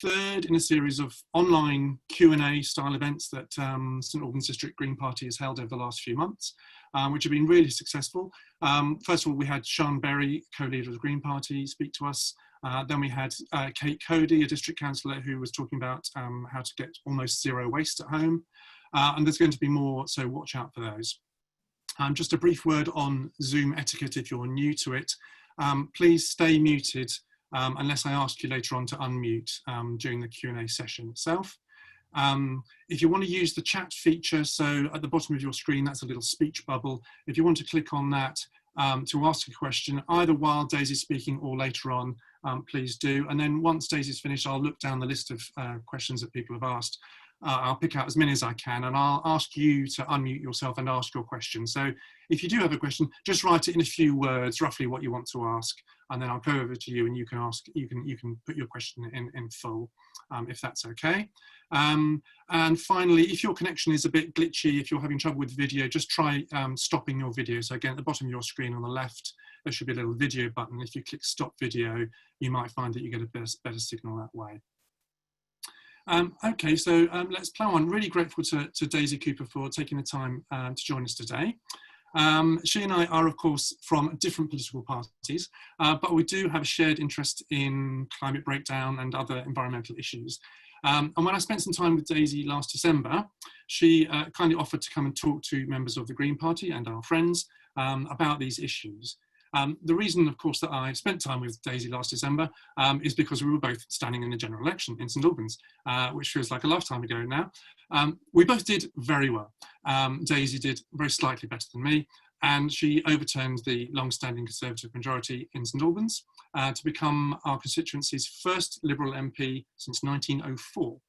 third in a series of online Q&A style events that St Albans District Green Party has held over the last few months, which have been really successful. First of all, we had Sian Berry, co-leader of the Green Party, speak to us. Then we had Kate Cody, a district councillor, who was talking about how to get almost zero waste at home. And there's going to be more, so watch out for those. Just a brief word on Zoom etiquette if you're new to it. Please stay muted unless I ask you later on to unmute during the Q&A session itself. If you want to use the chat feature, so at the bottom of your screen, that's a little speech bubble. If you want to click on that to ask a question, either while Daisy's speaking or later on, please do. And then once Daisy's finished, I'll look down the list of questions that people have asked. I'll pick out as many as I can, and I'll ask you to unmute yourself and ask your question. So if you do have a question, just write it in a few words, roughly what you want to ask, and then I'll go over to you and you can ask. You can put your question in full, if that's okay. And finally, if your connection is a bit glitchy, if you're having trouble with video, just try stopping your video. So again, at the bottom of your screen on the left, there should be a little video button. If you click stop video, you might find that you get a better signal that way. Okay, so let's plough on. Really grateful to Daisy Cooper for taking the time to join us today. She and I are, of course, from different political parties, but we do have a shared interest in climate breakdown and other environmental issues. And when I spent some time with Daisy last December, she kindly offered to come and talk to members of the Green Party and our friends about these issues. The reason, of course, that I spent time with Daisy last December is because we were both standing in the general election in St Albans, which feels like a lifetime ago now. We both did very well. Daisy did very slightly better than me, and she overturned the long-standing Conservative majority in St Albans to become our constituency's first Liberal MP since 1904.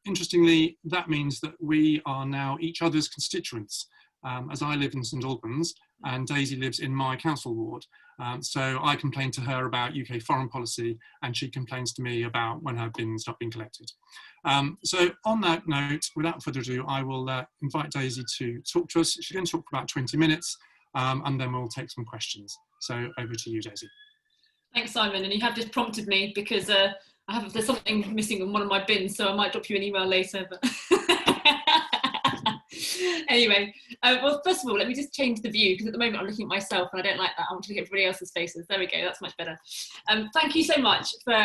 Interestingly, that means that we are now each other's constituents, as I live in St Albans and Daisy lives in my council ward. So I complain to her about UK foreign policy and she complains to me about when her bin's not being collected. So on that note, without further ado, I will invite Daisy to talk to us. She's going to talk for about 20 minutes and then we'll take some questions. So over to you, Daisy. Thanks, Simon. And you have just prompted me because there's something missing on one of my bins, so I might drop you an email later. But anyway, well, first of all, let me just change the view because at the moment I'm looking at myself and I don't like that. I want to look at everybody else's faces. There we go, that's much better. Thank you so much for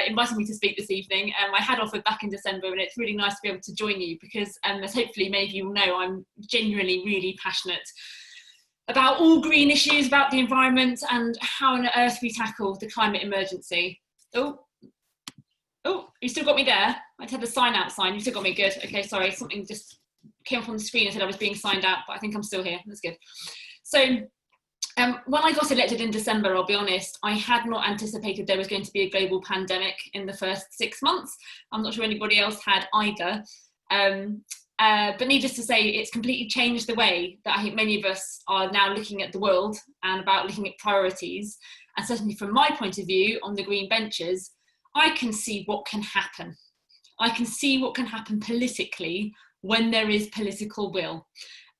inviting me to speak this evening. I had offered back in December and it's really nice to be able to join you because as hopefully many of you will know, I'm genuinely really passionate about all green issues, about the environment and how on earth we tackle the climate emergency. Oh, you still got me there? I had the sign out sign, you still got me, good. Okay, sorry, something just came up on the screen and said I was being signed out, but I think I'm still here, that's good. So when I got elected in December, I'll be honest, I had not anticipated there was going to be a global pandemic in the first 6 months. I'm not sure anybody else had either. But needless to say, it's completely changed the way that I think many of us are now looking at the world and about looking at priorities. And certainly from my point of view on the green benches, I can see what can happen. I can see what can happen politically when there is political will.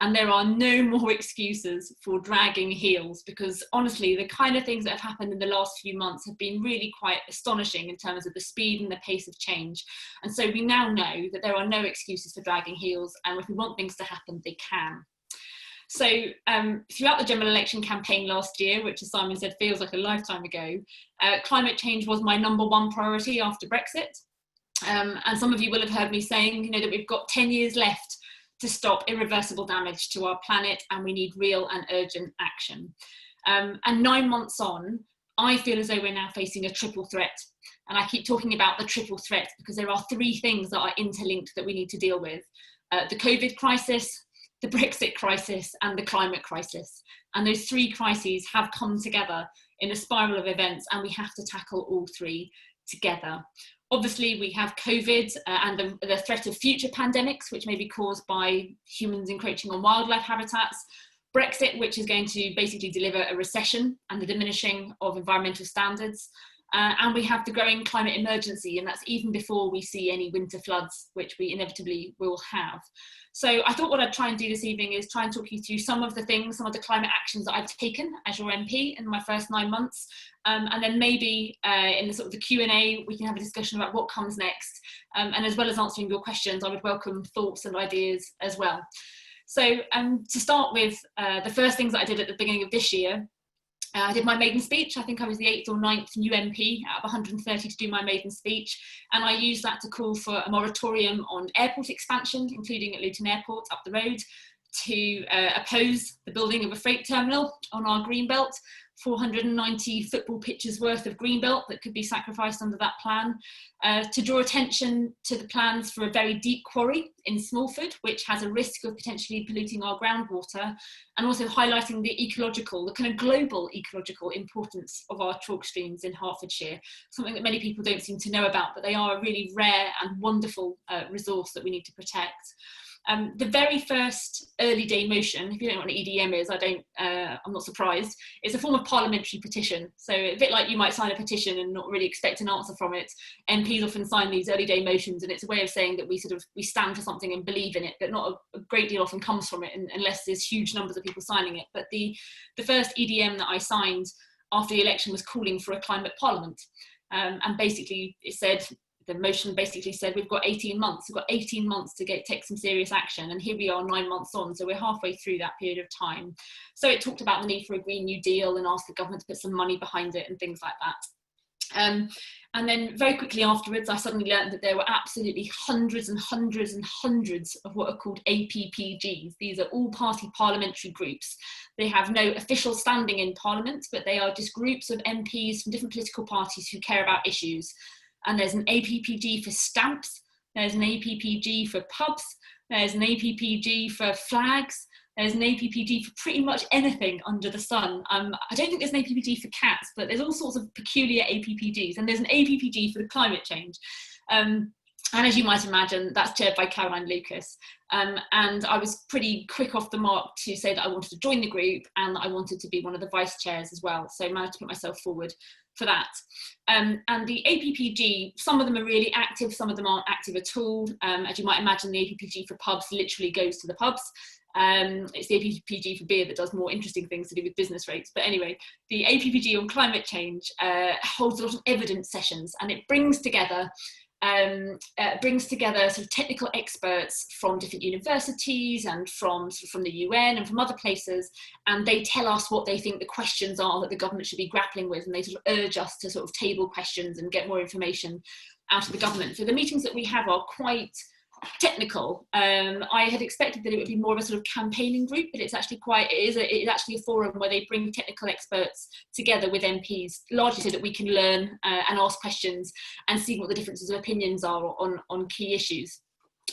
And there are no more excuses for dragging heels because honestly, the kind of things that have happened in the last few months have been really quite astonishing in terms of the speed and the pace of change. And so we now know that there are no excuses for dragging heels. And if we want things to happen, they can. So throughout the general election campaign last year, which as Simon said, feels like a lifetime ago, climate change was my #1 priority after Brexit. And some of you will have heard me saying, that we've got 10 years left to stop irreversible damage to our planet and we need real and urgent action. And 9 months on, I feel as though we're now facing a triple threat. And I keep talking about the triple threat because there are 3 things that are interlinked that we need to deal with. The COVID crisis, the Brexit crisis and the climate crisis. And those 3 crises have come together in a spiral of events and we have to tackle all 3 together. Obviously, we have COVID and the threat of future pandemics, which may be caused by humans encroaching on wildlife habitats. Brexit, which is going to basically deliver a recession and the diminishing of environmental standards. and we have the growing climate emergency, and that's even before we see any winter floods, which we inevitably will have. So I thought what I'd try and do this evening is try and talk you through some of the things, some of the climate actions that I've taken as your MP in my first 9 months. And then maybe in the sort of the Q&A, we can have a discussion about what comes next. And as well as answering your questions, I would welcome thoughts and ideas as well. So to start with, the first things that I did at the beginning of this year, I did my maiden speech. I think I was the 8th or 9th new MP out of 130 to do my maiden speech. And I used that to call for a moratorium on airport expansion, including at Luton Airport up the road, to oppose the building of a freight terminal on our greenbelt, 490 football pitches worth of greenbelt that could be sacrificed under that plan, to draw attention to the plans for a very deep quarry in Smallford, which has a risk of potentially polluting our groundwater, and also highlighting the kind of global ecological importance of our chalk streams in Hertfordshire, something that many people don't seem to know about, but they are a really rare and wonderful resource that we need to protect. The very first early day motion, if you don't know what an EDM is, I'm not surprised. It's a form of parliamentary petition. So a bit like you might sign a petition and not really expect an answer from it. MPs often sign these early day motions, and it's a way of saying that we stand for something and believe in it, but not a great deal often comes from it unless there's huge numbers of people signing it. But the first EDM that I signed after the election was calling for a climate parliament. And basically the motion basically said we've got 18 months. We've got 18 months to take some serious action, and here we are 9 months on, so we're halfway through that period of time. So it talked about the need for a Green New Deal and asked the government to put some money behind it and things like that. And then very quickly afterwards, I suddenly learned that there were absolutely hundreds and hundreds and hundreds of what are called APPGs. These are all-party parliamentary groups. They have no official standing in Parliament, but they are just groups of MPs from different political parties who care about issues. And there's an APPG for stamps, there's an APPG for pubs, there's an APPG for flags, there's an APPG for pretty much anything under the sun. I don't think there's an APPG for cats, but there's all sorts of peculiar APPGs, and there's an APPG for the climate change. And as you might imagine, that's chaired by Caroline Lucas. And I was pretty quick off the mark to say that I wanted to join the group and that I wanted to be one of the vice chairs as well. So I managed to put myself forward for that. And the APPG, some of them are really active, some of them aren't active at all. As you might imagine, the APPG for pubs literally goes to the pubs. It's the APPG for beer that does more interesting things to do with business rates. But anyway, the APPG on climate change holds a lot of evidence sessions, and it brings together sort of technical experts from different universities and from the UN and from other places, and they tell us what they think the questions are that the government should be grappling with, and they sort of urge us to sort of table questions and get more information out of the government. So the meetings that we have are quite technical. I had expected that it would be more of a sort of campaigning group, but it's actually it's actually a forum where they bring technical experts together with MPs, largely so that we can learn and ask questions and see what the differences of opinions are on key issues.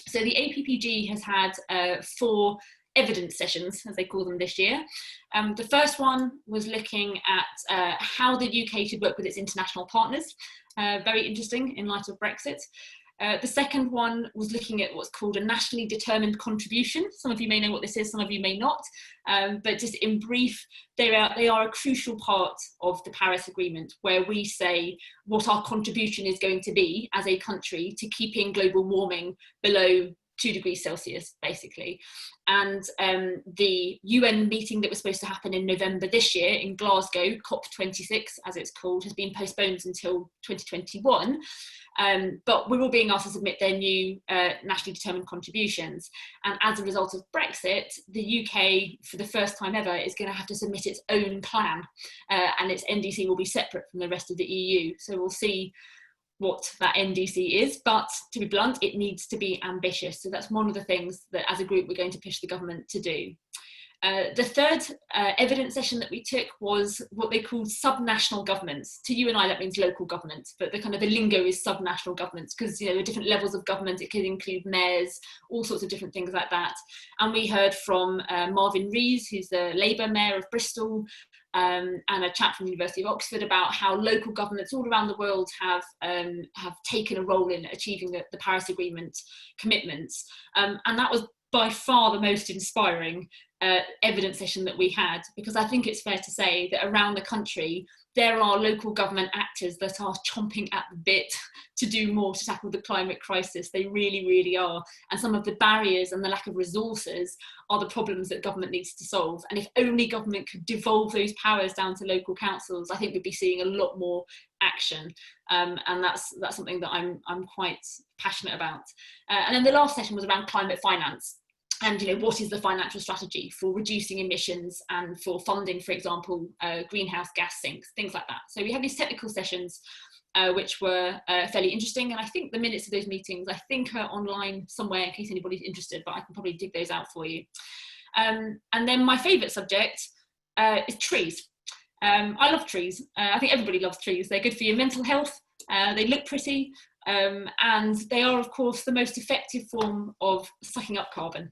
So the APPG has had 4 evidence sessions, as they call them, this year. The first one was looking at how the UK should work with its international partners. Very interesting in light of Brexit. The second one was looking at what's called a nationally determined contribution. Some of you may know what this is, some of you may not, but just in brief, they are a crucial part of the Paris Agreement, where we say what our contribution is going to be as a country to keeping global warming below 2 degrees Celsius, basically. And the UN meeting that was supposed to happen in November this year in Glasgow, COP26 as it's called, has been postponed until 2021. But we're all being asked to submit their new nationally determined contributions. And as a result of Brexit, the UK, for the first time ever, is going to have to submit its own plan. And its NDC will be separate from the rest of the EU. So we'll see what that NDC is, but to be blunt, it needs to be ambitious. So that's one of the things that as a group we're going to push the government to do. The third evidence session that we took was what they called subnational governments. To you and I, that means local governments, but the lingo is subnational governments, because there are different levels of government. It could include mayors, all sorts of different things like that. And we heard from Marvin Rees, who's the Labour mayor of Bristol, and a chap from the University of Oxford, about how local governments all around the world have taken a role in achieving the Paris Agreement commitments. And that was by far the most inspiring evidence session that we had, because I think it's fair to say that around the country there are local government actors that are chomping at the bit to do more to tackle the climate crisis. They really, really are. And some of the barriers and the lack of resources are the problems that government needs to solve. And if only government could devolve those powers down to local councils, I think we'd be seeing a lot more action. And that's something that I'm quite passionate about. And then the last session was around climate finance. And, you know, what is the financial strategy for reducing emissions and for funding, for example, greenhouse gas sinks, things like that. So we had these technical sessions, which were fairly interesting. And I think the minutes of those meetings, I think, are online somewhere in case anybody's interested, but I can probably dig those out for you. And then my favourite subject is trees. I love trees. I think everybody loves trees. They're good for your mental health. They look pretty. And they are, of course, the most effective form of sucking up carbon.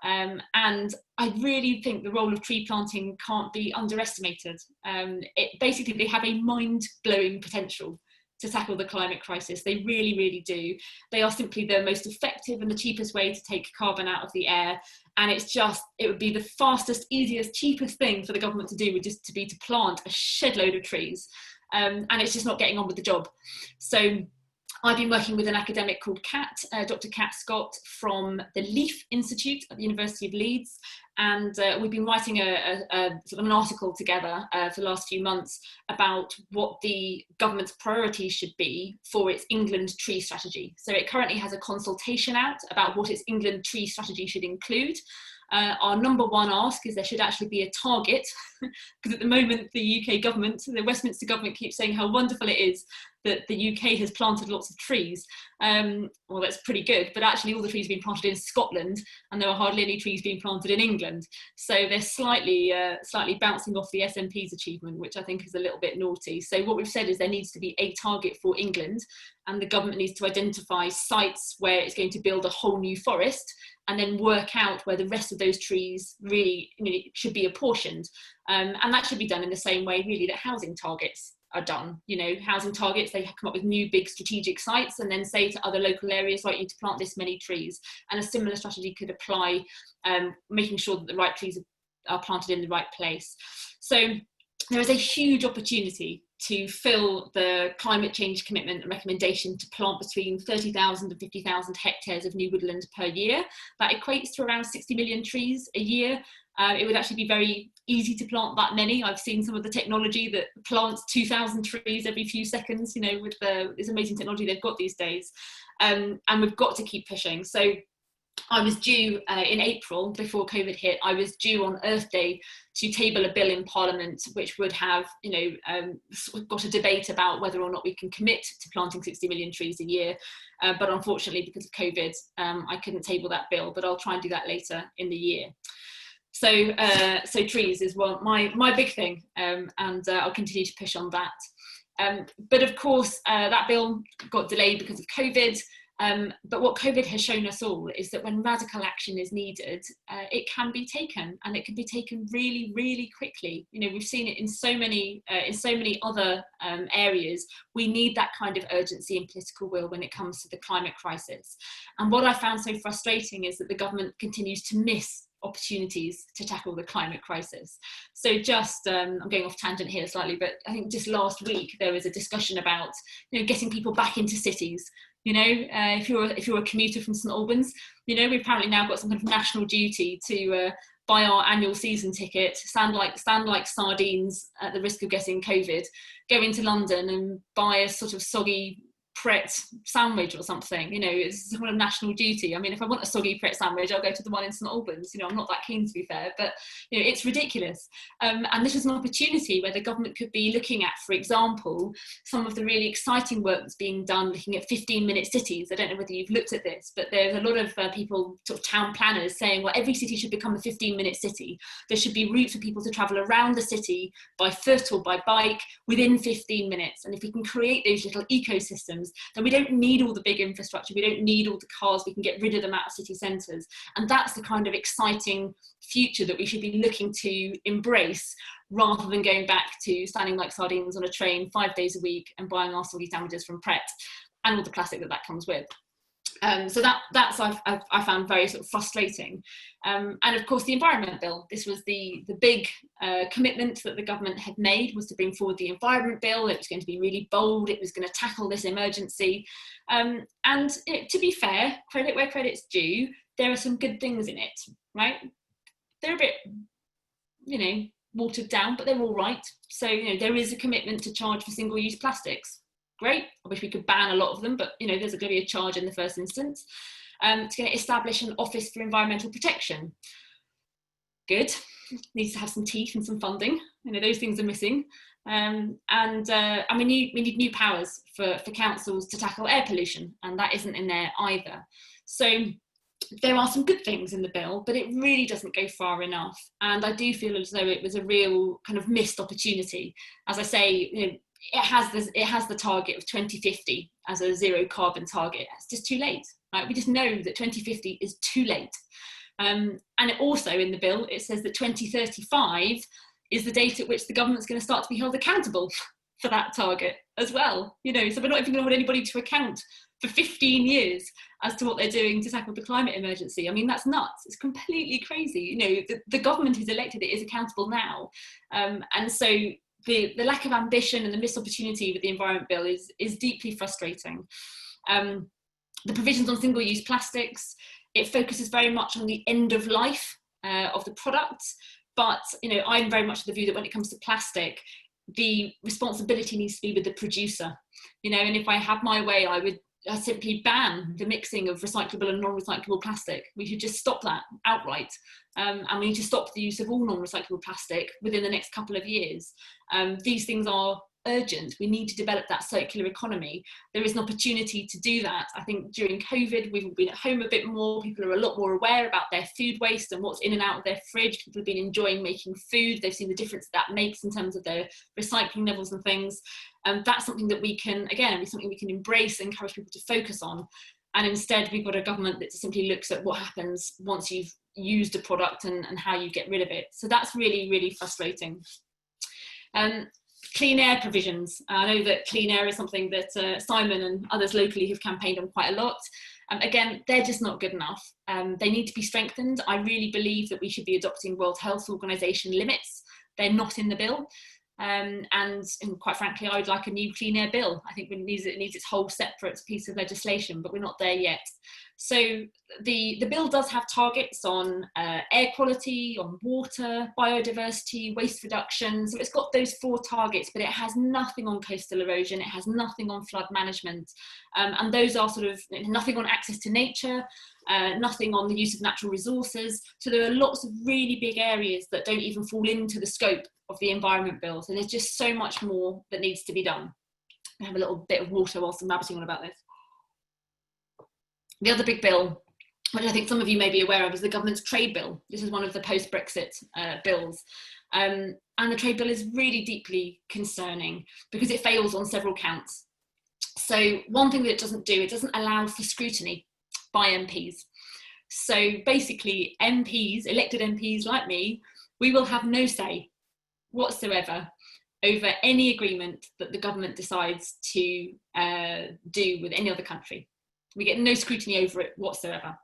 And I really think the role of tree planting can't be underestimated. Basically, they have a mind-blowing potential to tackle the climate crisis. They really, really do. They are simply the most effective and the cheapest way to take carbon out of the air. And it would be the fastest, easiest, cheapest thing for the government to do would just to be to plant a shed load of trees. And it's just not getting on with the job. So I've been working with an academic called Kat, Dr. Kat Scott from the Leaf Institute at the University of Leeds. And we've been writing a sort of an article together for the last few months about what the government's priorities should be for its England tree strategy. So it currently has a consultation out about what its England tree strategy should include. Our number one ask is there should actually be a target, because at the moment the UK government, the Westminster government, keeps saying how wonderful it is that the UK has planted lots of trees. Well, that's pretty good, but actually all the trees have been planted in Scotland and there are hardly any trees being planted in England. So they're slightly bouncing off the SNP's achievement, which I think is a little bit naughty. So what we've said is there needs to be a target for England, and the government needs to identify sites where it's going to build a whole new forest and then work out where the rest of those trees really, should be apportioned. And that should be done in the same way really that housing targets are done. Housing targets, they come up with new big strategic sites and then say to other local areas, right, you need to plant this many trees. And a similar strategy could apply, making sure that the right trees are planted in the right place. So there is a huge opportunity to fill the climate change commitment and recommendation to plant between 30,000 and 50,000 hectares of new woodland per year. That equates to around 60 million trees a year. It would actually be very easy to plant that many. I've seen some of the technology that plants 2,000 trees every few seconds, with this amazing technology they've got these days. And we've got to keep pushing. So I was due in April, before COVID hit, I was due on Earth Day to table a bill in Parliament which would have, got a debate about whether or not we can commit to planting 60 million trees a year. But unfortunately, because of COVID, I couldn't table that bill, but I'll try and do that later in the year. So trees is my big thing, and I'll continue to push on that. But of course, that bill got delayed because of COVID. But what COVID has shown us all is that when radical action is needed, it can be taken, and it can be taken really, really quickly. We've seen it in so many other areas. We need that kind of urgency and political will when it comes to the climate crisis. And what I found so frustrating is that the government continues to miss opportunities to tackle the climate crisis. So just, I'm going off tangent here slightly, but I think just last week there was a discussion about, getting people back into cities. If you're a commuter from St Albans, we've apparently now got some kind of national duty to buy our annual season ticket, stand like sardines at the risk of getting COVID, go into London and buy a sort of soggy Pret sandwich or something. It's some kind of national duty. I mean, if I want a soggy Pret sandwich, I'll go to the one in St Albans. I'm not that keen, to be fair, but it's ridiculous. And this is an opportunity where the government could be looking at, for example, some of the really exciting work that's being done looking at 15-minute cities. I don't know whether you've looked at this, but there's a lot of people, sort of town planners, saying, well, every city should become a 15-minute city. There should be routes for people to travel around the city by foot or by bike within 15 minutes. And if we can create those little ecosystems, then we don't need all the big infrastructure, we don't need all the cars, we can get rid of them out of city centres. And that's the kind of exciting future that we should be looking to embrace, rather than going back to standing like sardines on a train 5 days a week and buying our soggy sandwiches from Pret and all the plastic that comes with. So that's I found very sort of frustrating. And of course, the Environment Bill. This was the big commitment that the government had made, was to bring forward the Environment Bill. It was going to be really bold. It was going to tackle this emergency. And to be fair, credit where credit's due, there are some good things in it, right? They're a bit, watered down, but they're all right. So, there is a commitment to charge for single-use plastics. Great. I wish we could ban a lot of them, but there's going to be a charge in the first instance. It's going to establish an Office for Environmental Protection. Good. Needs to have some teeth and some funding. Those things are missing. And we need new powers for councils to tackle air pollution, and that isn't in there either. So there are some good things in the bill, but it really doesn't go far enough. And I do feel as though it was a real kind of missed opportunity. As I say, it has the target of 2050 as a zero carbon target. It's just too late, right? We just know that 2050 is too late. And it also, in the bill, it says that 2035 is the date at which the government's going to start to be held accountable for that target as well. So we're not even going to hold anybody to account for 15 years as to what they're doing to tackle the climate emergency. I mean, that's nuts. It's completely crazy. The government who's elected it is accountable now. And so the lack of ambition and the missed opportunity with the Environment Bill is deeply frustrating. The provisions on single-use plastics, it focuses very much on the end of life of the product, but I'm very much of the view that when it comes to plastic, the responsibility needs to be with the producer. And if I had my way, I would simply ban the mixing of recyclable and non-recyclable plastic. We should just stop that outright. And we need to stop the use of all non-recyclable plastic within the next couple of years. These things are urgent. We need to develop that circular economy. There is an opportunity to do that. I think during COVID, we've all been at home a bit more. People are a lot more aware about their food waste and what's in and out of their fridge. People have been enjoying making food. They've seen the difference that makes in terms of their recycling levels and things. That's something that we can, again, something we can embrace and encourage people to focus on. And instead, we've got a government that simply looks at what happens once you've used a product and how you get rid of it. So that's really, really frustrating. Clean air provisions. I know that clean air is something that Simon and others locally have campaigned on quite a lot. Again, they're just not good enough. They need to be strengthened. I really believe that we should be adopting World Health Organization limits. They're not in the bill. And quite frankly, I would like a new clean air bill. I think it needs its whole separate piece of legislation, but we're not there yet. So the bill does have targets on air quality, on water, biodiversity, waste reduction. So it's got those 4 targets, but it has nothing on coastal erosion. It has nothing on flood management. And those are sort of nothing on access to nature, nothing on the use of natural resources. So there are lots of really big areas that don't even fall into the scope of the Environment Bill. So there's just so much more that needs to be done. I have a little bit of water whilst I'm rabbiting on about this. The other big bill, which I think some of you may be aware of, is the government's trade bill. This is one of the post-Brexit bills. And the trade bill is really deeply concerning because it fails on several counts. So one thing that it doesn't do, it doesn't allow for scrutiny by MPs. So basically MPs, elected MPs like me, we will have no say whatsoever over any agreement that the government decides to do with any other country. We get no scrutiny over it whatsoever.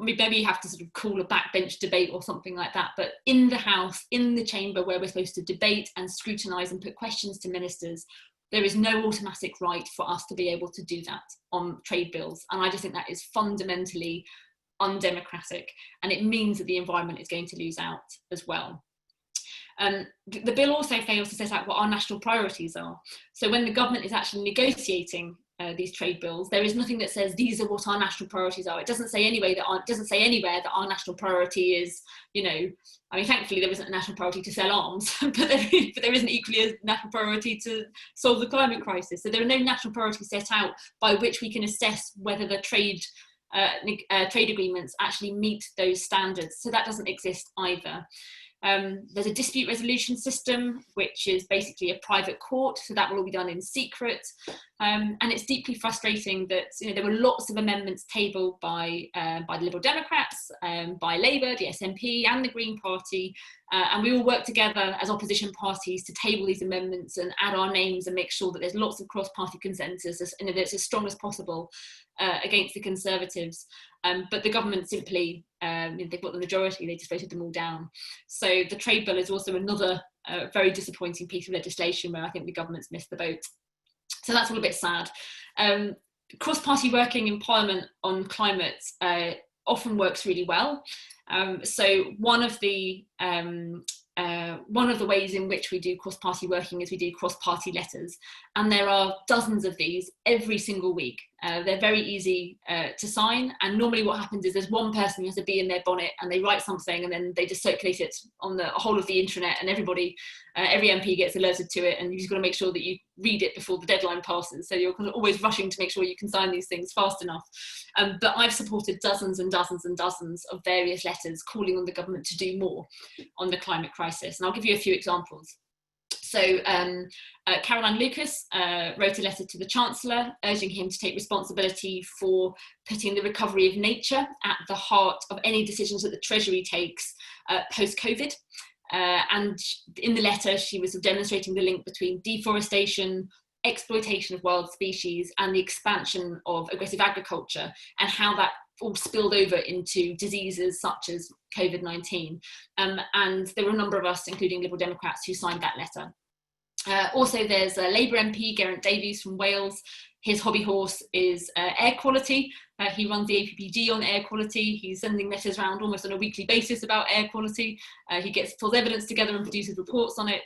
We maybe have to sort of call a backbench debate or something like that, but in the House, in the chamber where we're supposed to debate and scrutinise and put questions to ministers, there is no automatic right for us to be able to do that on trade bills. And I just think that is fundamentally undemocratic, and it means that the environment is going to lose out as well. The bill also fails to set out what our national priorities are. So when the government is actually negotiating these trade bills, there is nothing that says these are what our national priorities are. It doesn't say anywhere that our national priority is, I mean, thankfully there isn't a national priority to sell arms, but there isn't equally a national priority to solve the climate crisis. So there are no national priorities set out by which we can assess whether the trade agreements actually meet those standards. So that doesn't exist either. There's a dispute resolution system, which is basically a private court, so that will all be done in secret. And it's deeply frustrating that there were lots of amendments tabled by the Liberal Democrats, by Labour, the SNP and the Green Party, And we all work together as opposition parties to table these amendments and add our names and make sure that there's lots of cross-party consensus and that it's as strong as possible against the Conservatives. But the government simply, they've got the majority, they just voted them all down. So the trade bill is also another very disappointing piece of legislation where I think the government's missed the boat. So that's all a bit sad. Cross-party working in Parliament on climate often works really well. So one of the ways in which we do cross-party working is we do cross-party letters, and there are dozens of these every single week. They're very easy to sign, and normally what happens is there's one person who has a bee in their bonnet and they write something and then they just circulate it on the whole of the intranet, and everybody, every MP gets alerted to it, and you've just got to make sure that you read it before the deadline passes. So you're kind of always rushing to make sure you can sign these things fast enough. But I've supported dozens and dozens and dozens of various letters calling on the government to do more on the climate crisis. And I'll give you a few examples. So Caroline Lucas wrote a letter to the Chancellor urging him to take responsibility for putting the recovery of nature at the heart of any decisions that the Treasury takes post-COVID. And in the letter, she was demonstrating the link between deforestation, exploitation of wild species, and the expansion of aggressive agriculture, and how that all spilled over into diseases such as COVID-19. And there were a number of us, including Liberal Democrats, who signed that letter. Also, there's a Labour MP, Geraint Davies from Wales. His hobby horse is air quality. He runs the APPD on air quality. He's sending letters around almost on a weekly basis about air quality. He pulls evidence together and produces reports on it.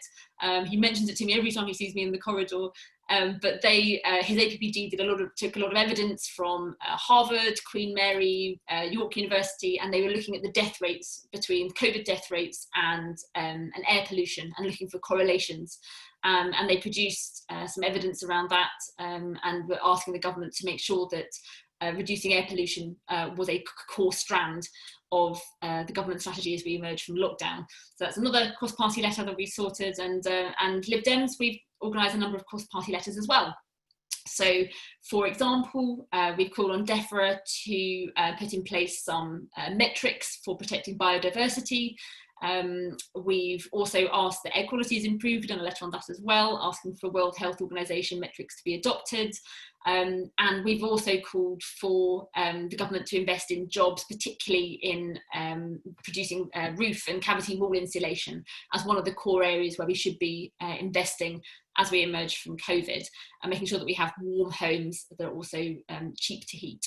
He mentions it to me every time he sees me in the corridor. But his APPD took a lot of evidence from Harvard, Queen Mary, York University, and they were looking at the death rates between COVID death rates and air pollution and looking for correlations. And they produced some evidence around that and were asking the government to make sure that reducing air pollution was a core strand of the government strategy as we emerge from lockdown. So that's another cross-party letter that we sorted, and Lib Dems, we've organised a number of cross-party letters as well. So, for example, we've called on DEFRA to put in place some metrics for protecting biodiversity. We've also asked that air quality is improved. We've done a letter on that as well, asking for World Health Organization metrics to be adopted. And we've also called for the government to invest in jobs, particularly in producing roof and cavity wall insulation as one of the core areas where we should be investing as we emerge from COVID, and making sure that we have warm homes that are also cheap to heat.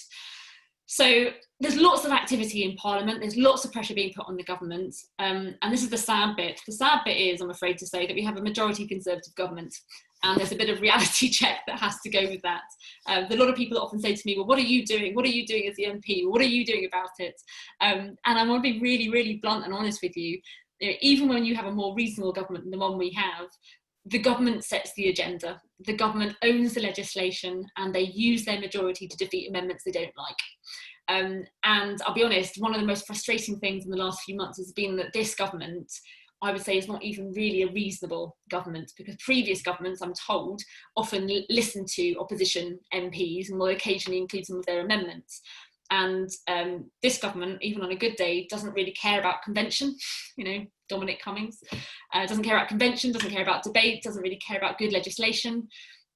So there's lots of activity in Parliament, there's lots of pressure being put on the government, and this is the sad bit. The sad bit is, I'm afraid to say, that we have a majority Conservative government, and there's a bit of reality check that has to go with that. A lot of people often say to me, well, what are you doing? What are you doing as the MP? What are you doing about it? And I want to be really, really blunt and honest with you. Even when you have a more reasonable government than the one we have, the government sets the agenda, the government owns the legislation, and they use their majority to defeat amendments they don't like. And I'll be honest, one of the most frustrating things in the last few months has been that this government, I would say, is not even really a reasonable government, because previous governments, I'm told, often listen to opposition MPs and will occasionally include some of their amendments. And this government, even on a good day, doesn't really care about convention, Dominic Cummings, doesn't care about convention, doesn't care about debate, doesn't really care about good legislation.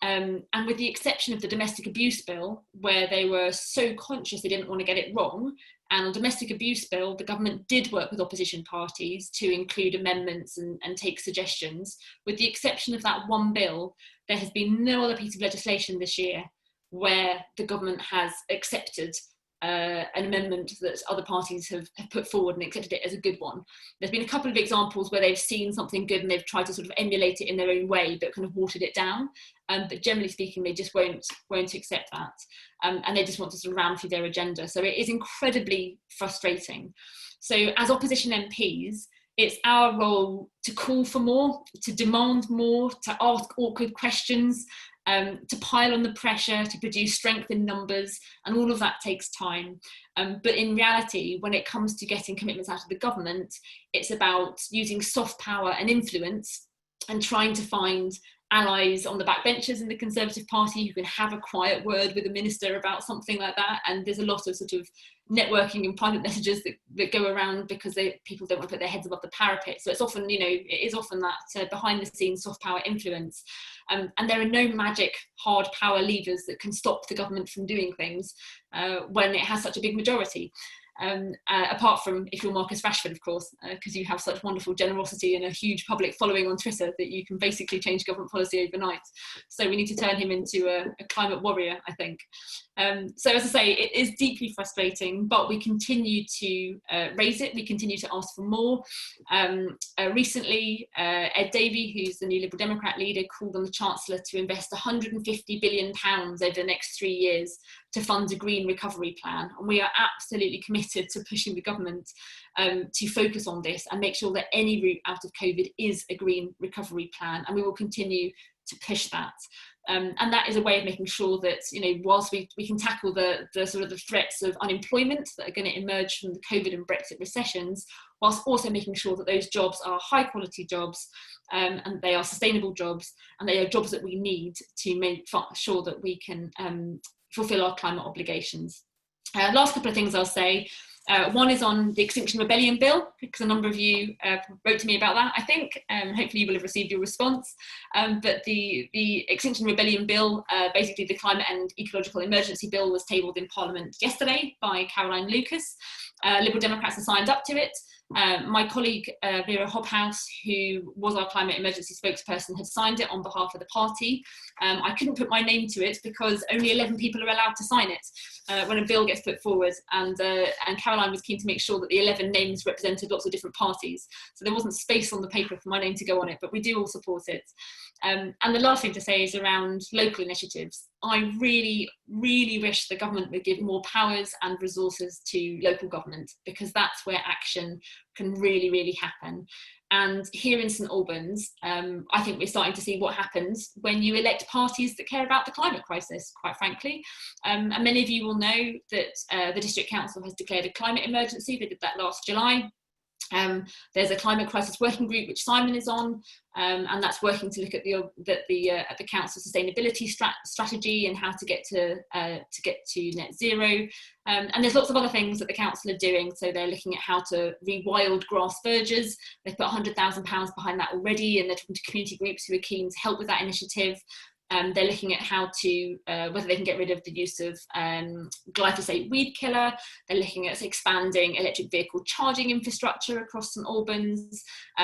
And with the exception of the domestic abuse bill, where they were so conscious they didn't want to get it wrong, and on domestic abuse bill, the government did work with opposition parties to include amendments and take suggestions. With the exception of that one bill, there has been no other piece of legislation this year where the government has accepted an amendment that other parties have put forward and accepted it as a good one. There's been a couple of examples where they've seen something good and they've tried to sort of emulate it in their own way, but kind of watered it down. But generally speaking, they just won't accept that. And they just want to sort of ram through their agenda. So it is incredibly frustrating. So as opposition MPs, it's our role to call for more, to demand more, to ask awkward questions, to pile on the pressure, to produce strength in numbers, and all of that takes time. But in reality, when it comes to getting commitments out of the government, it's about using soft power and influence and trying to find allies on the backbenchers in the Conservative Party who can have a quiet word with a minister about something like that. And there's a lot of sort of networking and private messages that go around because people don't want to put their heads above the parapet. So it's often, it is often that behind the scenes soft power influence. And there are no magic hard power levers that can stop the government from doing things when it has such a big majority. Apart from if you're Marcus Rashford, of course, because you have such wonderful generosity and a huge public following on Twitter that you can basically change government policy overnight. So we need to turn him into a climate warrior, I think. So as I say, it is deeply frustrating, but we continue to raise it. We continue to ask for more. Recently, Ed Davey, who's the new Liberal Democrat leader, called on the Chancellor to invest £150 billion over the next 3 years to fund a green recovery plan. And we are absolutely committed to pushing the government to focus on this and make sure that any route out of COVID is a green recovery plan. And we will continue to push that. And that is a way of making sure that, whilst we can tackle the sort of the threats of unemployment that are going to emerge from the COVID and Brexit recessions, whilst also making sure that those jobs are high quality jobs and they are sustainable jobs and they are jobs that we need to make sure that we can fulfil our climate obligations. Last couple of things I'll say. One is on the Extinction Rebellion Bill, because a number of you wrote to me about that, I think. Hopefully you will have received your response. But the Extinction Rebellion Bill, basically the Climate and Ecological Emergency Bill, was tabled in Parliament yesterday by Caroline Lucas. Liberal Democrats have signed up to it. My colleague Vera Hobhouse, who was our climate emergency spokesperson, had signed it on behalf of the party. I couldn't put my name to it because only 11 people are allowed to sign it when a bill gets put forward, and Caroline was keen to make sure that the 11 names represented lots of different parties, so there wasn't space on the paper for my name to go on it, but we do all support it. And the last thing to say is around local initiatives. I really, really wish the government would give more powers and resources to local government, because that's where action can really, really happen. And here in St Albans, I think we're starting to see what happens when you elect parties that care about the climate crisis, quite frankly. And many of you will know that the District Council has declared a climate emergency. They did that last July. There's a climate crisis working group which Simon is on, and that's working to look at the council sustainability strategy and how to get to net zero. And there's lots of other things that the council are doing. So they're looking at how to rewild grass verges. They've put £100,000 behind that already, and they're talking to community groups who are keen to help with that initiative. They're looking at how to, whether they can get rid of the use of glyphosate weed killer. They're looking at expanding electric vehicle charging infrastructure across St Albans.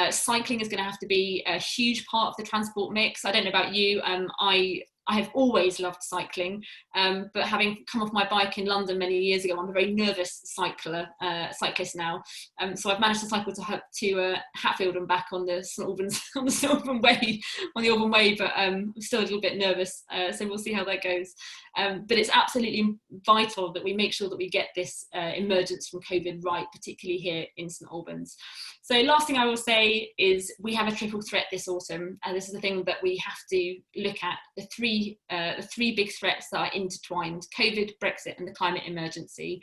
Cycling is going to have to be a huge part of the transport mix. I don't know about you, I have always loved cycling, but having come off my bike in London many years ago, I'm a very nervous cyclist now. So I've managed to cycle to Hatfield and back on the St Albans on the Alban Way, but I'm still a little bit nervous. So we'll see how that goes. But it's absolutely vital that we make sure that we get this emergence from COVID right, particularly here in St Albans. So last thing I will say is we have a triple threat this autumn, and this is the thing that we have to look at, the three big threats that are intertwined: COVID, Brexit and the climate emergency.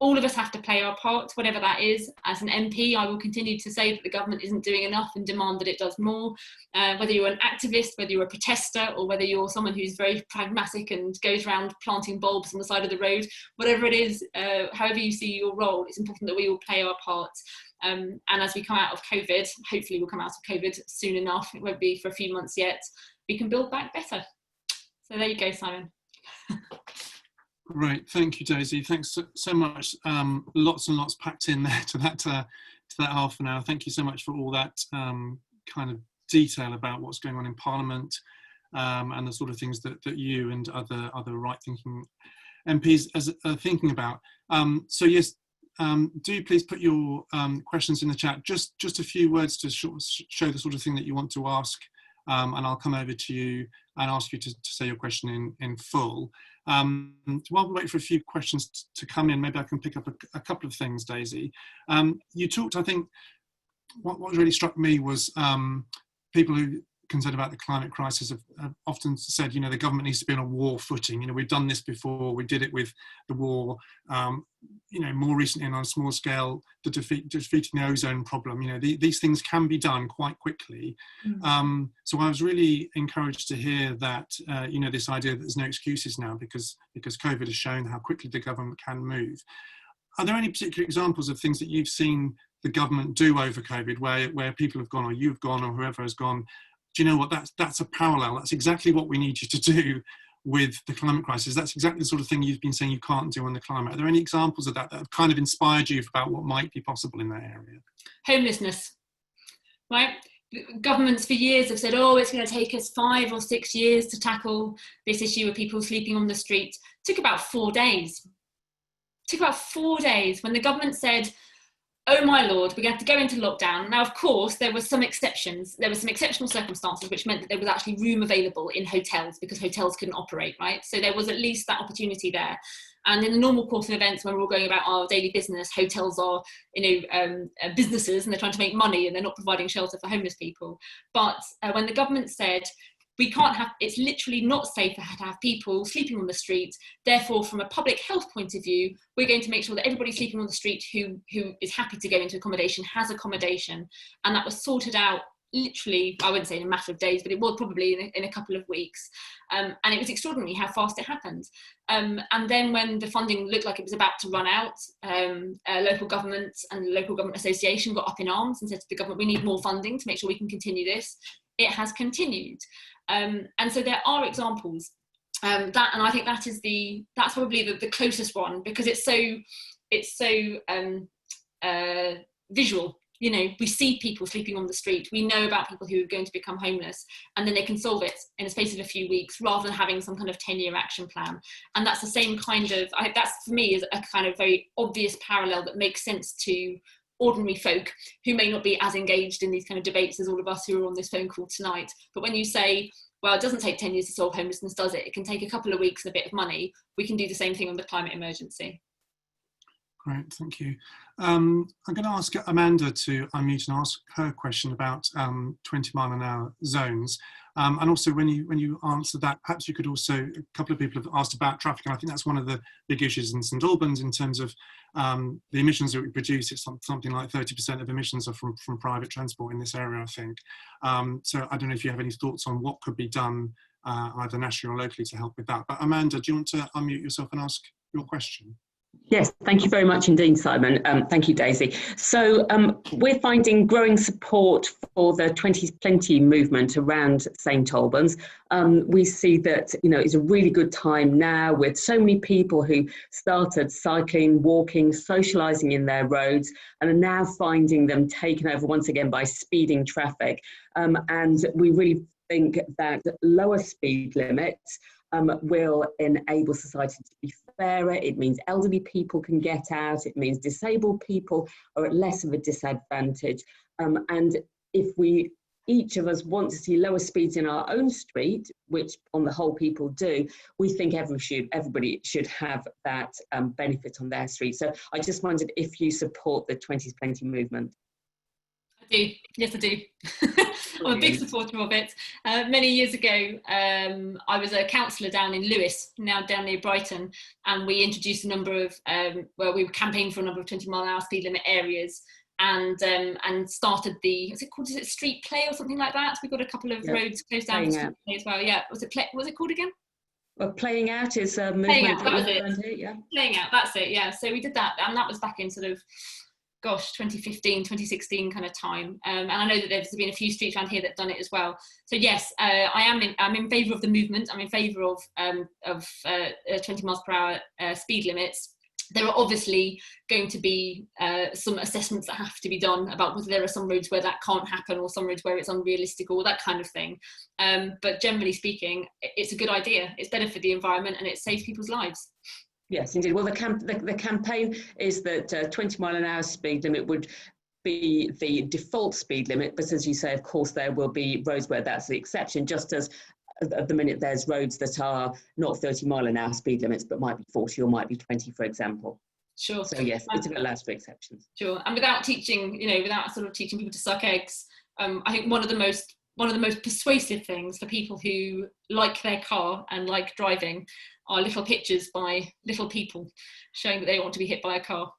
All of us have to play our part, whatever that is. As an MP, I will continue to say that the government isn't doing enough and demand that it does more. Whether you're an activist, whether you're a protester, or whether you're someone who's very pragmatic and goes around planting bulbs on the side of the road, whatever it is, however you see your role, it's important that we all play our part. And as we come out of COVID, hopefully we'll come out of COVID soon enough, it won't be for a few months yet, we can build back better. So there you go, Simon. Great, thank you, Daisy. Thanks so much. Lots and lots packed in there to that half an hour. Thank you so much for all that kind of detail about what's going on in Parliament and the sort of things that you and other right-thinking MPs are thinking about. So yes, do please put your questions in the chat. Just a few words to show the sort of thing that you want to ask, and I'll come over to you and ask you to say your question in full. While we wait for a few questions to come in, maybe I can pick up a couple of things, Daisy. You talked, I think, what really struck me was people who concerned about the climate crisis have often said, the government needs to be on a war footing. We've done this before. We did it with the war. More recently and on a small scale, defeating the ozone problem. These things can be done quite quickly. So I was really encouraged to hear that, this idea that there's no excuses now because COVID has shown how quickly the government can move. Are there any particular examples of things that you've seen the government do over COVID where people have gone, or you've gone, or whoever has gone, do you know what, that's a parallel. That's exactly what we need you to do with the climate crisis. That's exactly the sort of thing you've been saying you can't do on the climate. Are there any examples of that have kind of inspired you about what might be possible in that area? Homelessness, right? Governments for years have said, it's going to take us 5 or 6 years to tackle this issue of people sleeping on the street. It took about 4 days. When the government said, oh my Lord, we're going to have to go into lockdown. Now, of course, there were some exceptions. There were some exceptional circumstances, which meant that there was actually room available in hotels because hotels couldn't operate, right? So there was at least that opportunity there. And in the normal course of events, when we're all going about our daily business, hotels are, businesses, and they're trying to make money and they're not providing shelter for homeless people. But when the government said, it's literally not safe to have people sleeping on the street. Therefore, from a public health point of view, we're going to make sure that everybody sleeping on the street who is happy to go into accommodation has accommodation. And that was sorted out literally, I wouldn't say in a matter of days, but it was probably in a couple of weeks. And it was extraordinary how fast it happened. And then when the funding looked like it was about to run out, local governments and the Local Government Association got up in arms and said to the government, we need more funding to make sure we can continue this. It has continued. And so there are examples and I think that's probably the closest one, because it's so visual. We see people sleeping on the street. We know about people who are going to become homeless, and then they can solve it in the space of a few weeks rather than having some kind of 10-year action plan. And that's the same kind of, that's for me is a kind of very obvious parallel that makes sense to ordinary folk who may not be as engaged in these kind of debates as all of us who are on this phone call tonight. But when you say, well, it doesn't take 10 years to solve homelessness, does it? It can take a couple of weeks and a bit of money. We can do the same thing on the climate emergency. Great, thank you. I'm going to ask Amanda to unmute and ask her question about 20-mile-an-hour zones. And also, when you answer that, perhaps you could also, a couple of people have asked about traffic, and I think that's one of the big issues in St Albans in terms of the emissions that we produce. It's something like 30% of emissions are from private transport in this area, I think. So I don't know if you have any thoughts on what could be done either nationally or locally to help with that. But Amanda, do you want to unmute yourself and ask your question? Yes, thank you very much indeed, Simon. Thank you, Daisy. So we're finding growing support for the 2020 movement around St Albans. We see that, it's a really good time now with so many people who started cycling, walking, socialising in their roads, and are now finding them taken over once again by speeding traffic. And we really think that lower speed limits will enable society to be fairer. It means elderly people can get out. It means disabled people are at less of a disadvantage. And if each of us want to see lower speeds in our own street, which on the whole people do, we think everybody should have that benefit on their street. So I just wondered if you support the 2020 movement. I do. Yes, I do. I'm a big supporter of it. Many years ago, I was a councillor down in Lewes, now down near Brighton, and we introduced a number of, we were campaigning for a number of 20-mile-an-hour speed limit areas, and started is it street play or something like that? We got a couple of roads closed down for street play as well. Yeah, was it called again? Well, playing out is a movement. Playing out, that was it. Here, yeah. Playing out, that's it. Yeah. So we did that, and that was back in sort of 2015, 2016 kind of time. And I know that there's been a few streets around here that have done it as well. So yes, I'm in favour of the movement. I'm in favour of 20 miles per hour speed limits. There are obviously going to be some assessments that have to be done about whether there are some roads where that can't happen, or some roads where it's unrealistic, or that kind of thing. But generally speaking, it's a good idea. It's better for the environment, and it saves people's lives. Yes, indeed. Well, the campaign is that 20-mile-an-hour speed limit would be the default speed limit, but as you say, of course, there will be roads where that's the exception, just as at the minute there's roads that are not 30-mile-an-hour speed limits, but might be 40 or might be 20, for example. Sure. So yes, it allows for exceptions. Sure. And without teaching, without sort of teaching people to suck eggs, I think one of the most one of the most persuasive things for people who like their car and like driving are little pictures by little people showing that they want to be hit by a car.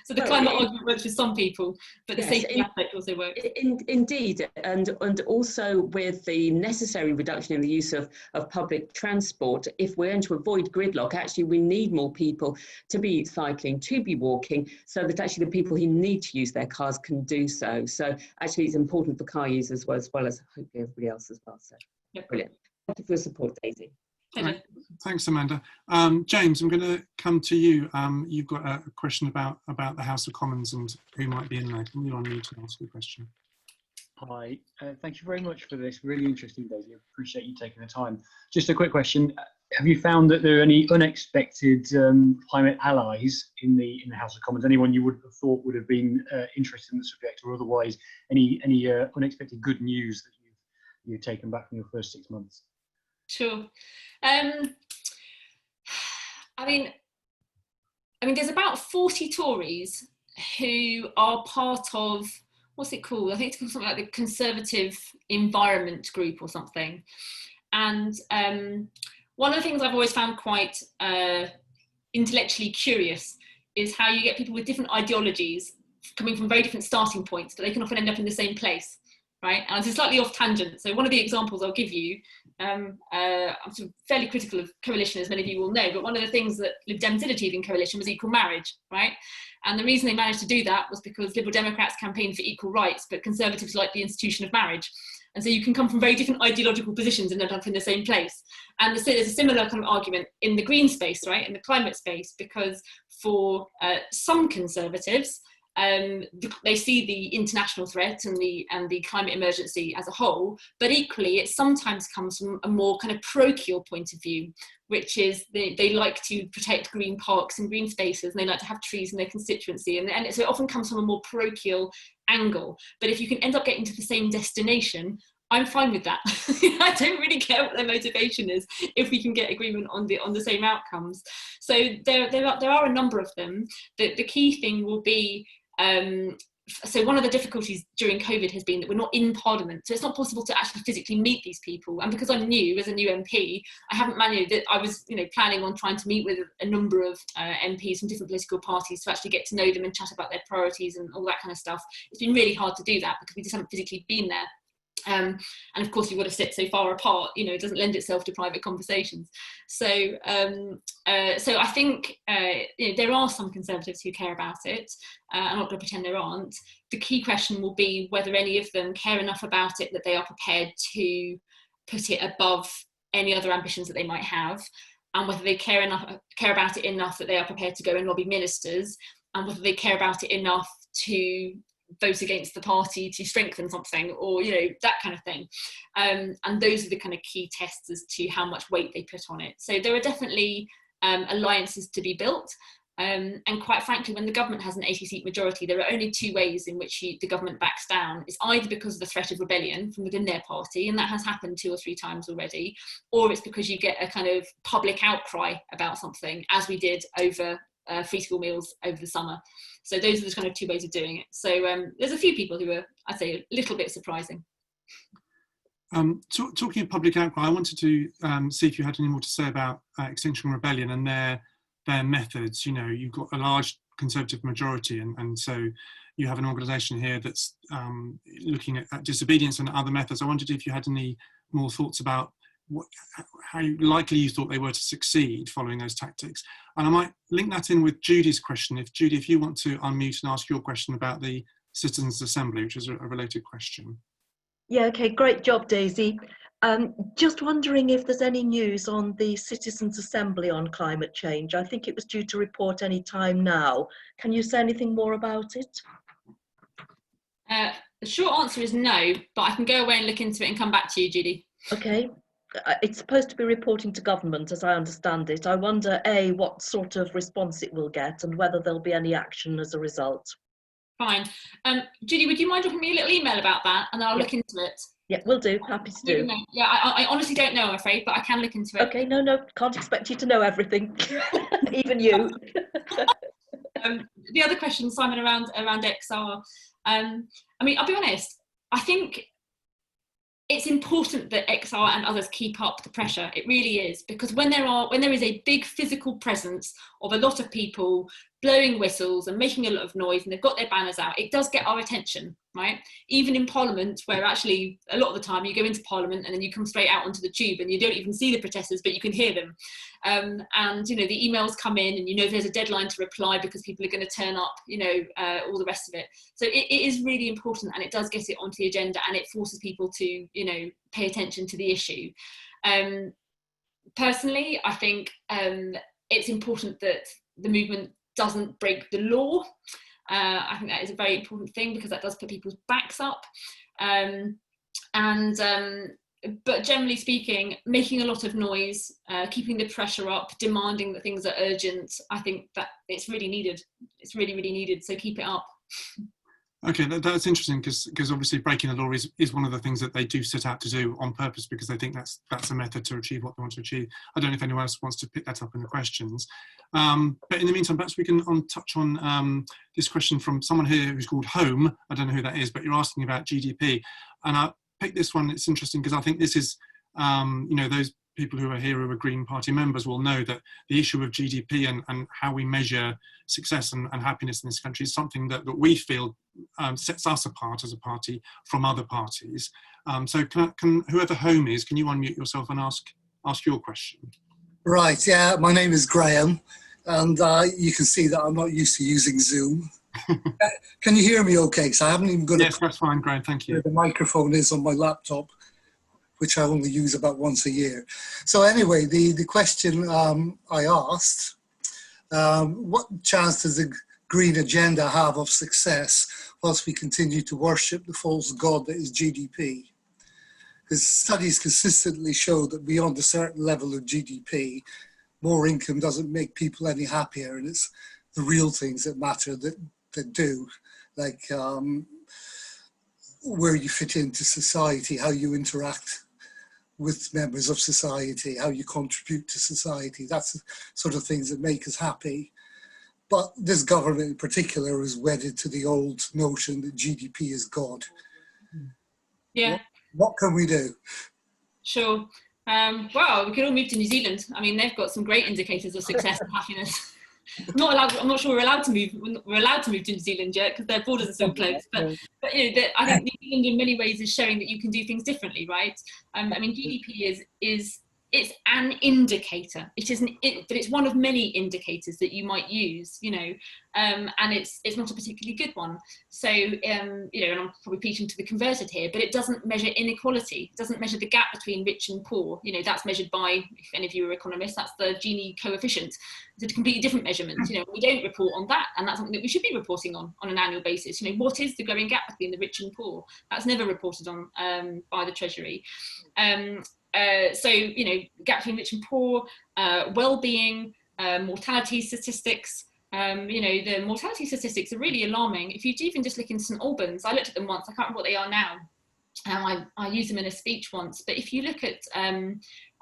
So the climate argument works for some people, but the safety aspect also works. Indeed, and also with the necessary reduction in the use of public transport, if we're going to avoid gridlock, actually we need more people to be cycling, to be walking, so that actually the people who need to use their cars can do so. So actually it's important for car users as well as hopefully everybody else as well. So brilliant. Thank you for your support, Daisy. Right. Thanks, Amanda. James, I'm going to come to you. You've got a question about the House of Commons and who might be in there. Can you unmute and ask your question? Hi, thank you very much for this really interesting, Daisy. I appreciate you taking the time. Just a quick question. Have you found that there are any unexpected climate allies in the House of Commons? Anyone you would have thought would have been interested in the subject, or otherwise any unexpected good news that you've taken back from your first 6 months? Sure. I mean, there's about 40 Tories who are part of, what's it called? I think it's called something like the Conservative Environment Group or something. And one of the things I've always found quite intellectually curious is how you get people with different ideologies coming from very different starting points, but they can often end up in the same place. Right, and it's slightly off tangent. So one of the examples I'll give you, I'm sort of fairly critical of coalition, as many of you will know, but one of the things that Lib Dems did achieve in coalition was equal marriage, right? And the reason they managed to do that was because Liberal Democrats campaigned for equal rights, but Conservatives liked the institution of marriage. And so you can come from very different ideological positions and end up in the same place. And there's a similar kind of argument in the green space, right, in the climate space, because for some Conservatives, they see the international threat and the climate emergency as a whole, but equally it sometimes comes from a more kind of parochial point of view, which is they like to protect green parks and green spaces, and they like to have trees in their constituency, and so it often comes from a more parochial angle. But if you can end up getting to the same destination, I'm fine with that. I don't really care what their motivation is if we can get agreement on the same outcomes. So there are a number of them. The key thing will be, so one of the difficulties during COVID has been that we're not in Parliament, so it's not possible to actually physically meet these people. And because I'm new as a new MP, I haven't managed it. I was, planning on trying to meet with a number of MPs from different political parties to actually get to know them and chat about their priorities and all that kind of stuff. It's been really hard to do that because we just haven't physically been there. And of course you've got to sit so far apart, it doesn't lend itself to private conversations. So I think there are some Conservatives who care about it. I'm not going to pretend there aren't. The key question will be whether any of them care enough about it that they are prepared to put it above any other ambitions that they might have, and whether they care about it enough that they are prepared to go and lobby ministers, and whether they care about it enough to vote against the party to strengthen something, or that kind of thing. And those are the kind of key tests as to how much weight they put on it. So there are definitely alliances to be built, and quite frankly, when the government has an 80-seat majority, there are only two ways in which the government backs down. It's either because of the threat of rebellion from within their party, and that has happened 2 or 3 times already, or it's because you get a kind of public outcry about something, as we did over free school meals over the summer. So those are the kind of 2 ways of doing it. So there's a few people who are, I'd say, a little bit surprising. Talking of public outcry, I wanted to see if you had any more to say about Extinction Rebellion and their methods. You've got a large Conservative majority, and so you have an organisation here that's looking at disobedience and other methods. I wondered if you had any more thoughts about how likely you thought they were to succeed following those tactics. And I might link that in with Judy's question. Judy, if you want to unmute and ask your question about the Citizens' Assembly, which is a related question. Yeah, okay, great job, Daisy. Just wondering if there's any news on the Citizens' Assembly on climate change. I think it was due to report any time now. Can you say anything more about it? The short answer is no, but I can go away and look into it and come back to you, Judy. Okay. It's supposed to be reporting to government, as I understand it. I wonder, A, what sort of response it will get and whether there'll be any action as a result. Fine. Judy, would you mind dropping me a little email about that, and I'll look into it? Yeah, will do. Happy to do. Yeah, I honestly don't know, I'm afraid, but I can look into it. Okay, no, can't expect you to know everything, even you. The other question, Simon, around XR. I mean, I'll be honest, I think it's important that XR and others keep up the pressure. It really is, because when there is a big physical presence of a lot of people blowing whistles and making a lot of noise, and they've got their banners out, it does get our attention, right? Even in Parliament, where actually a lot of the time you go into Parliament and then you come straight out onto the tube and you don't even see the protesters, but you can hear them. And you know, the emails come in, and you know there's a deadline to reply because people are going to turn up, you know, all the rest of it. So it is really important, and it does get it onto the agenda, and it forces people to, you know, pay attention to the issue. Personally, I think it's important that the movement doesn't break the law. I think that is a very important thing, because that does put people's backs up. But generally speaking, making a lot of noise, keeping the pressure up, demanding that things are urgent, I think that it's really needed. It's really, really needed. So keep it up. Okay, that's interesting, because obviously breaking the law is one of the things that they do set out to do on purpose, because they think that's a method to achieve what they want to achieve. I don't know if anyone else wants to pick that up in the questions. But in the meantime, perhaps we can touch on this question from someone here who's called Home. I don't know who that is, but you're asking about GDP. And I picked this one, it's interesting, because I think this is, you know, those people who are here who are Green Party members will know that the issue of GDP and how we measure success and happiness in this country is something that we feel sets us apart as a party from other parties. So can whoever Home is, can you unmute yourself and ask your question? Right, yeah, my name is Graham, and you can see that I'm not used to using Zoom. Can you hear me okay? So I haven't even got Yes, that's fine, Graham, thank you. where the microphone is on my laptop, which I only use about once a year. So anyway, the question I asked, what chance does the Green Agenda have of success whilst we continue to worship the false god that is GDP? Because studies consistently show that beyond a certain level of GDP, more income doesn't make people any happier, and it's the real things that matter that do, like where you fit into society, how you interact with members of society, how you contribute to society. That's the sort of things that make us happy. But this government in particular is wedded to the old notion that GDP is God. Yeah. What can we do? Sure. Well, we could all move to New Zealand. I mean, they've got some great indicators of success and happiness. I'm not sure we're allowed to move to New Zealand yet, because their borders are still closed. But you know, I think New Zealand in many ways is showing that you can do things differently, right? I mean, GDP is it's an indicator. It isn't, but it's one of many indicators that you might use, you know, and it's not a particularly good one. So, you know, and I'm probably preaching to the converted here, but it doesn't measure inequality. It doesn't measure the gap between rich and poor. You know, that's measured by, if any of you are economists, that's the Gini coefficient. It's a completely different measurement. You know, we don't report on that, and that's something that we should be reporting on an annual basis. You know, what is the growing gap between the rich and poor? That's never reported on by the Treasury. So, you know, gap between rich and poor, well-being, mortality statistics. You know, the mortality statistics are really alarming. If you even just look in St Albans, I looked at them once, I can't remember what they are now. I used them in a speech once, but if you look at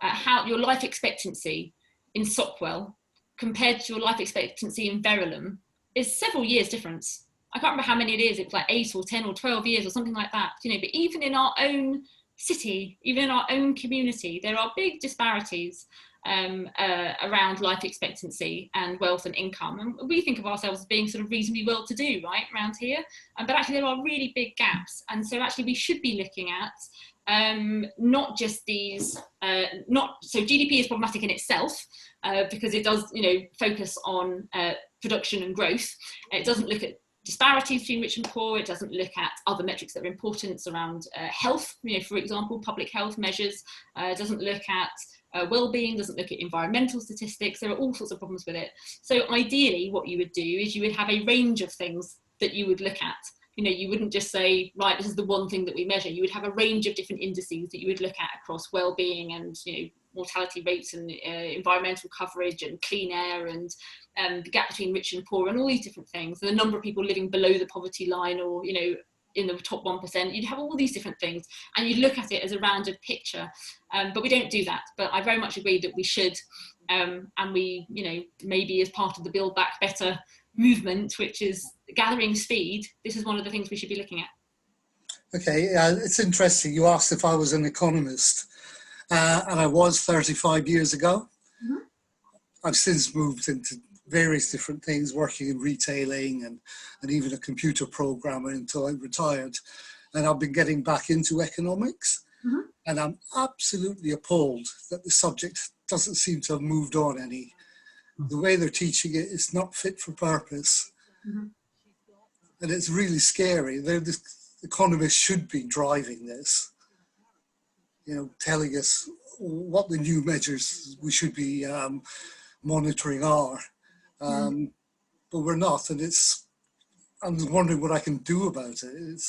how your life expectancy in Sopwell compared to your life expectancy in Verulam, is several years difference. I can't remember how many it is, it's like 8 or 10 or 12 years or something like that, you know, but even in our own city, even in our own community, there are big disparities around life expectancy and wealth and income. And we think of ourselves as being sort of reasonably well-to-do, right, around here. But actually there are really big gaps. And so actually we should be looking at not just these, so GDP is problematic in itself because it does, you know, focus on production and growth. It doesn't look at disparities between rich and poor. It doesn't look at other metrics that are important around health, you know, for example, public health measures. It doesn't look at well-being, doesn't look at environmental statistics. There are all sorts of problems with it. So ideally what you would do is you would have a range of things that you would look at. You know, you wouldn't just say, right, this is the one thing that we measure. You would have a range of different indices that you would look at across well-being and, you know, mortality rates and environmental coverage and clean air and the gap between rich and poor and all these different things, and the number of people living below the poverty line or, you know, in the top 1%. You'd have all these different things and you'd look at it as a rounded picture, but we don't do that. But I very much agree that we should, and we, you know, maybe as part of the Build Back Better movement, which is gathering speed, this is one of the things we should be looking at. Okay, it's interesting. You asked if I was an economist, and I was 35 years ago. Mhm. I've since moved into various different things, working in retailing and even a computer programmer until I retired. And I've been getting back into economics. Mhm. And I'm absolutely appalled that the subject doesn't seem to have moved on any. The way they're teaching it is not fit for purpose. Mhm. And it's really scary. The economists should be driving this, you know, telling us what the new measures we should be monitoring are. But we're not, and I'm wondering what I can do about it.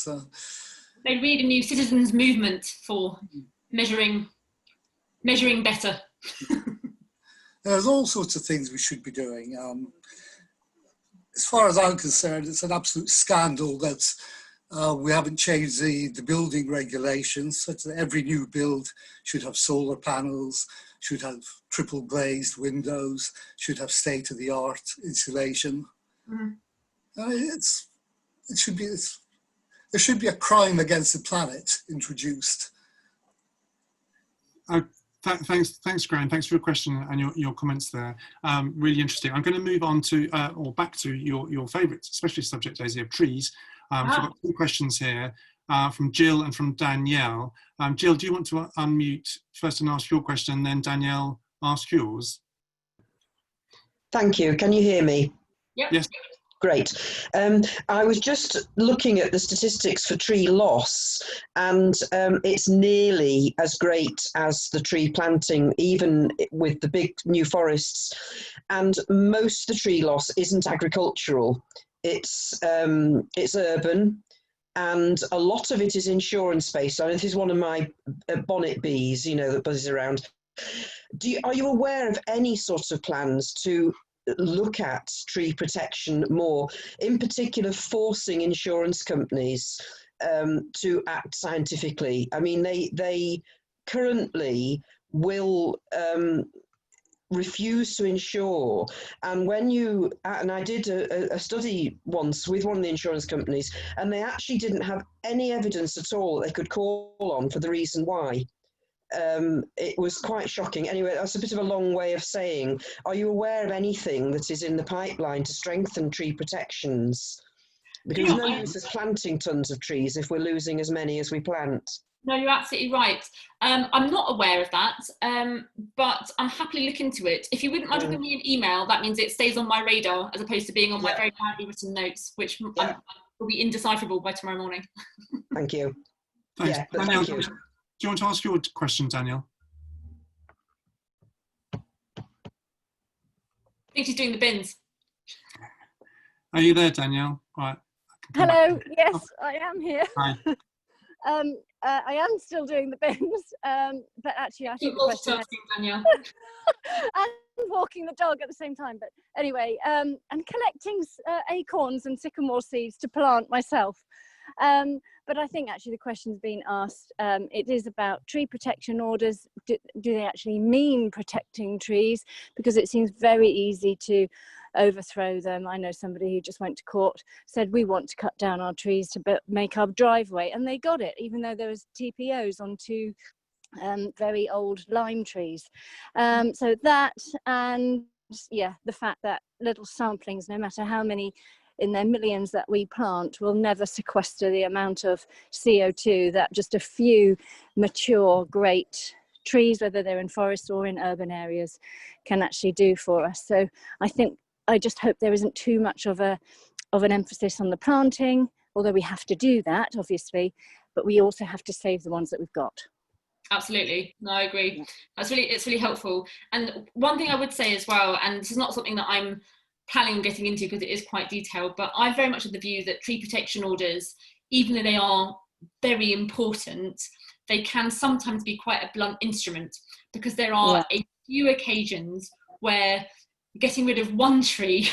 They read a new citizens movement for measuring better. There's all sorts of things we should be doing. As far as I'm concerned, it's an absolute scandal that we haven't changed the building regulations such that every new build should have solar panels, should have triple glazed windows, should have state-of-the-art insulation. Mhm. There should be a crime against the planet introduced. Thanks, Graham. Thanks for your question and your comments there. Really interesting. I'm going to move on to, or back to your favourite, especially subject, Daisy, of trees. So I've got two questions here from Jill and from Danielle. Jill, do you want to unmute first and ask your question, and then Danielle ask yours? Thank you. Can you hear me? Yep. Yes. Great. I was just looking at the statistics for tree loss, and it's nearly as great as the tree planting, even with the big new forests. And most of the tree loss isn't agricultural. It's urban, and a lot of it is insurance-based. So this is one of my bonnet bees, you know, that buzzes around. Are you aware of any sort of plans to look at tree protection more, in particular forcing insurance companies to act scientifically? I mean, they currently will refuse to insure, and I did a study once with one of the insurance companies, and they actually didn't have any evidence at all that they could call on for the reason why. It was quite shocking. Anyway, that's a bit of a long way of saying, are you aware of anything that is in the pipeline to strengthen tree protections? Because there's no use us planting tons of trees if we're losing as many as we plant. No, you're absolutely right. I'm not aware of that, but I'm happily looking into it. If you wouldn't mind dropping me an email, that means it stays on my radar as opposed to being on my very badly written notes, which will be indecipherable by tomorrow morning. Thank you. Thanks. Yeah, Danielle, thank you. do you want to ask your question, Danielle? I think she's doing the bins. Are you there, Danielle? Right. Hello, yes, I am here. Hi. I am still doing the bins, but actually I think the question Danielle. and walking the dog at the same time. But anyway, and collecting acorns and sycamore seeds to plant myself. But I think actually the question's been asked. It is about tree protection orders. Do they actually mean protecting trees? Because it seems very easy to overthrow them. I know somebody who just went to court, said we want to cut down our trees to make our driveway, and they got it, even though there was TPOs on two very old lime trees. So that, and yeah, the fact that little samplings, no matter how many in their millions that we plant, will never sequester the amount of CO2 that just a few mature great trees, whether they're in forests or in urban areas, can actually do for us. So I just hope there isn't too much of an emphasis on the planting, although we have to do that obviously, but we also have to save the ones that we've got. Absolutely, no, I agree. It's really helpful. And one thing I would say as well, and this is not something that I'm planning on getting into because it is quite detailed, but I very much have the view that tree protection orders, even though they are very important, they can sometimes be quite a blunt instrument, because there are a few occasions where getting rid of one tree,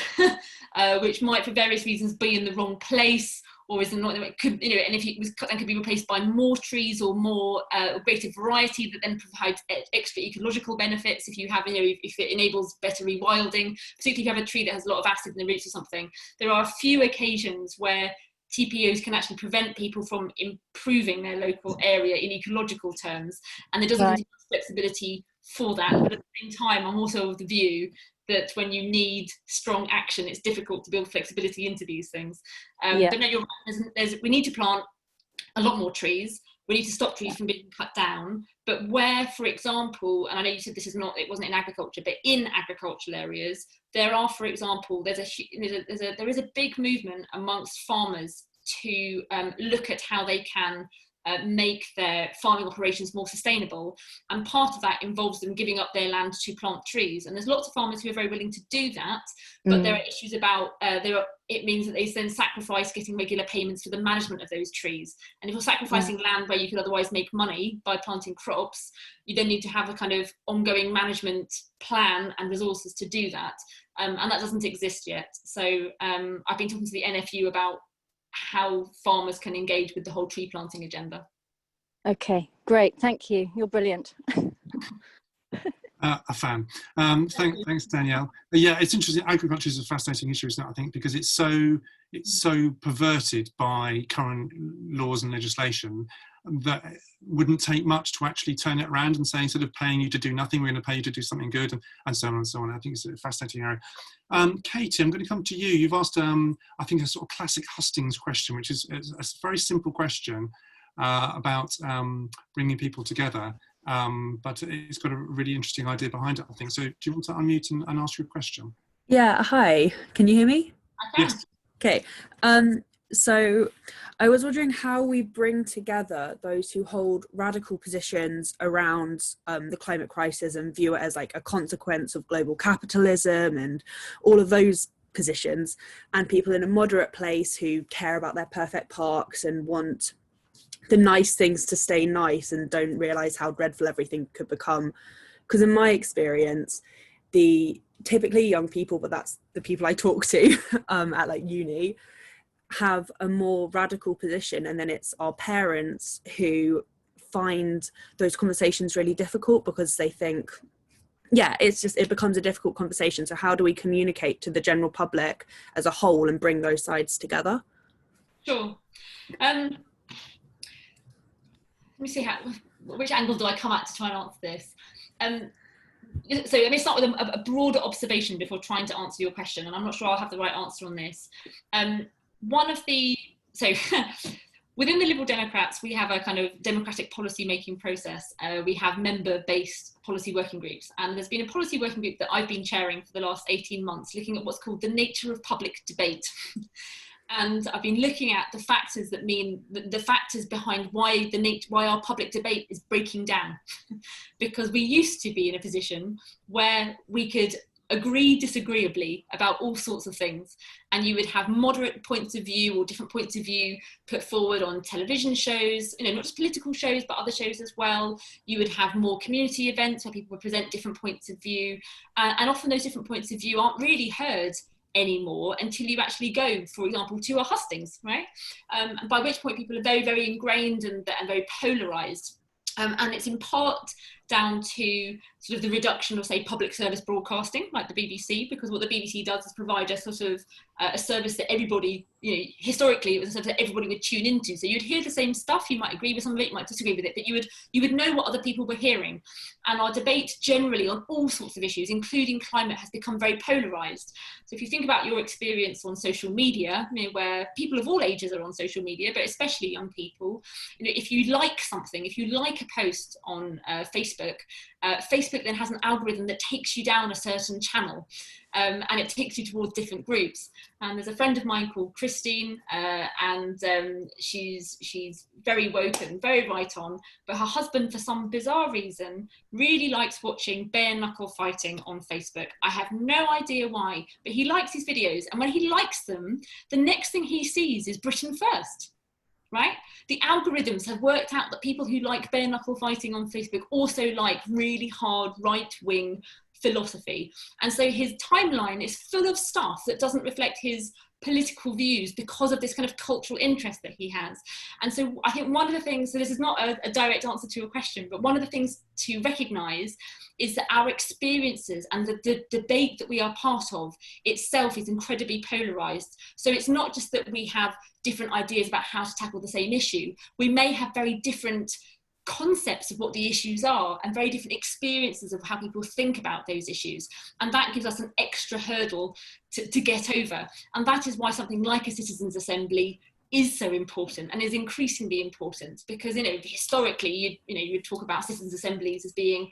which might for various reasons be in the wrong place, or is not, it could, you know, and if it was cut, then could be replaced by more trees or more greater variety that then provides extra ecological benefits. If you have, you know, if it enables better rewilding, particularly if you have a tree that has a lot of acid in the roots or something, there are a few occasions where TPOs can actually prevent people from improving their local area in ecological terms, and there doesn't need flexibility for that. But at the same time, I'm also of the view that when you need strong action, it's difficult to build flexibility into these things. But no, you're right. We need to plant a lot more trees. We need to stop trees from being cut down. But where, for example, and I know you said it wasn't in agriculture, but in agricultural areas, there are, for example, there is a big movement amongst farmers to look at how they can make their farming operations more sustainable, and part of that involves them giving up their land to plant trees. And there's lots of farmers who are very willing to do that, but there are issues about it means that they then sacrifice getting regular payments for the management of those trees. And if you're sacrificing land where you could otherwise make money by planting crops, you then need to have a kind of ongoing management plan and resources to do that, and that doesn't exist yet. So I've been talking to the NFU about how farmers can engage with the whole tree planting agenda. Okay, great, thank you. You're brilliant. A fan. Thanks, Danielle. Yeah, it's interesting. Agriculture is a fascinating issue, isn't it? I think because it's so perverted by current laws and legislation that it wouldn't take much to actually turn it around and say, instead of paying you to do nothing, we're going to pay you to do something good, and so on and so on. I think it's a fascinating area. Katie, I'm going to come to you. You've asked, I think, a sort of classic hustings question, which is a very simple question about bringing people together. But it's got a really interesting idea behind it, I think. So do you want to unmute and ask your question? Yeah, hi. Can you hear me? Yes. Okay. So I was wondering how we bring together those who hold radical positions around the climate crisis and view it as like a consequence of global capitalism and all of those positions, and people in a moderate place who care about their perfect parks and want the nice things to stay nice and don't realise how dreadful everything could become. Because in my experience, typically young people, but that's the people I talk to at like uni, have a more radical position, and then it's our parents who find those conversations really difficult because they think, it becomes a difficult conversation. So how do we communicate to the general public as a whole and bring those sides together? Sure. Let me see which angle do I come at to try and answer this. So let me start with a broader observation before trying to answer your question, and I'm not sure I'll have the right answer on this. Within the Liberal Democrats, we have a kind of democratic policy making process. We have member-based policy working groups, and there's been a policy working group that I've been chairing for the last 18 months, looking at what's called the nature of public debate. And I've been looking at the factors the factors behind why our public debate is breaking down. Because we used to be in a position where we could agree disagreeably about all sorts of things, and you would have moderate points of view or different points of view put forward on television shows, not just political shows but other shows as well. You would have more community events where people would present different points of view, and often those different points of view aren't really heard anymore until you actually go, for example, to a hustings, right? By which point people are very, very ingrained and very polarised. And it's in part down to sort of the reduction of, say, public service broadcasting, like the BBC, because what the BBC does is provide a sort of a service that everybody, historically it was a service that everybody would tune into. So you'd hear the same stuff, you might agree with some of it, you might disagree with it, but you would know what other people were hearing. And our debate generally on all sorts of issues, including climate, has become very polarised. So if you think about your experience on social media, where people of all ages are on social media, but especially young people, if you like something, if you like a post on Facebook, Facebook then has an algorithm that takes you down a certain channel, and it takes you towards different groups. And there's a friend of mine called Christine, and she's very woke and very right on, but her husband, for some bizarre reason, really likes watching bare knuckle fighting on Facebook. I have no idea why, but he likes his videos, and when he likes them, the next thing he sees is Britain First. Right? The algorithms have worked out that people who like bare knuckle fighting on Facebook also like really hard right-wing philosophy. And so his timeline is full of stuff that doesn't reflect his political views because of this kind of cultural interest that he has. And so I think one of the things, so this is not a direct answer to your question, but one of the things to recognise is that our experiences and the debate that we are part of itself is incredibly polarised. So it's not just that we have different ideas about how to tackle the same issue. We may have very different concepts of what the issues are and very different experiences of how people think about those issues, and that gives us an extra hurdle to get over. And that is why something like a citizens' assembly is so important and is increasingly important, because historically you would talk about citizens' assemblies as being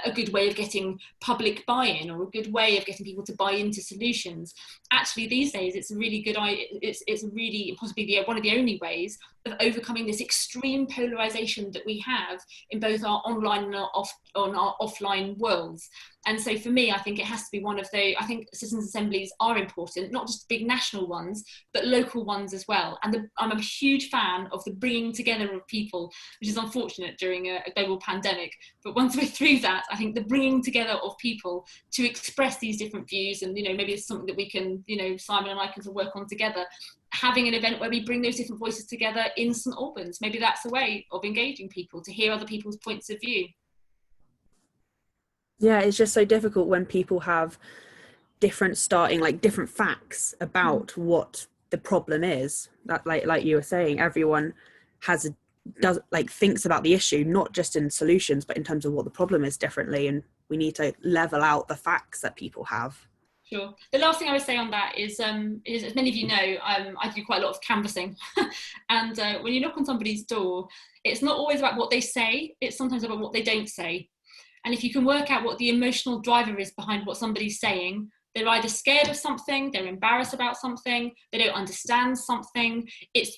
a good way of getting public buy-in or a good way of getting people to buy into solutions. Actually, these days it's a really good it's really possibly one of the only ways of overcoming this extreme polarization that we have in both our online and our offline worlds. And so for me, I think it has to be one of the, I think citizens' assemblies are important, not just big national ones, but local ones as well. And I'm a huge fan of the bringing together of people, which is unfortunate during a global pandemic. But once we're through that, I think the bringing together of people to express these different views, and maybe it's something that we can, Simon and I can work on together, having an event where we bring those different voices together in St Albans. Maybe that's a way of engaging people, to hear other people's points of view. Yeah, it's just so difficult when people have different facts about what the problem is. That like you were saying, everyone thinks about the issue, not just in solutions, but in terms of what the problem is differently, and we need to level out the facts that people have. Sure. The last thing I would say on that is as many of you know, I do quite a lot of canvassing. And when you knock on somebody's door, it's not always about what they say, it's sometimes about what they don't say. And if you can work out what the emotional driver is behind what somebody's saying, they're either scared of something, they're embarrassed about something, they don't understand something,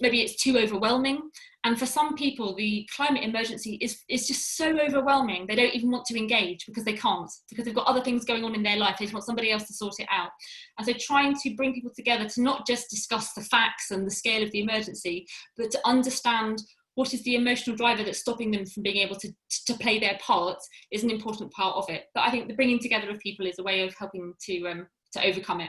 maybe it's too overwhelming. And for some people, the climate emergency is just so overwhelming, they don't even want to engage because they can't, because they've got other things going on in their life, they just want somebody else to sort it out. And so trying to bring people together to not just discuss the facts and the scale of the emergency, but to understand what is the emotional driver that's stopping them from being able to play their part is an important part of it. But I think the bringing together of people is a way of helping to overcome it.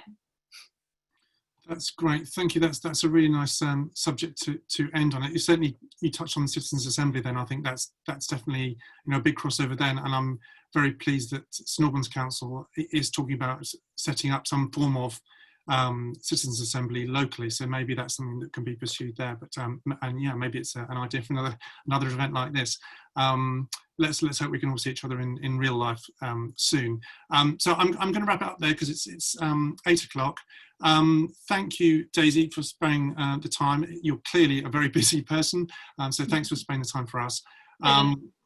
That's great, thank you. That's a really nice subject to end on. It you touched on the Citizens' Assembly. Then I think that's definitely a big crossover then, and I'm very pleased that St Albans Council is talking about setting up some form of Citizens' Assembly locally, so maybe that's something that can be pursued there. But and yeah, maybe it's an idea for another event like this. Let's hope we can all see each other in real life soon. So I'm going to wrap up there because it's 8 o'clock. Thank you, Daisy, for sparing the time. You're clearly a very busy person, so thanks for sparing the time for us.